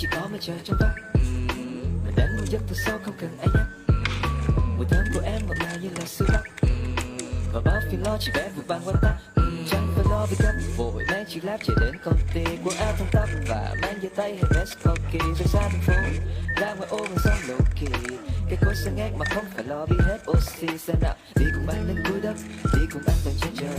chỉ có mây trời trong vắt. Và đến một giấc thật sâu không cần ai nhắc. Mùi thơm của em ngọt ngào như là sữa lắc. Và bao phiền lo chỉ vẽ vụt bằng quanh tắt. Chẳng phải lo vì gấp vội mang chiếc lab chạy đến công ty. Quần áo thong tắp và mang giày tay hay vest cocky. Rời xa thành phố ra ngoài ô bằng sông lộ kỳ. Cái cối sẽ ngát mà không phải lo bị hết oxy. Xe nào đi cùng anh lên cuối đất, đi cùng anh toàn trên trời.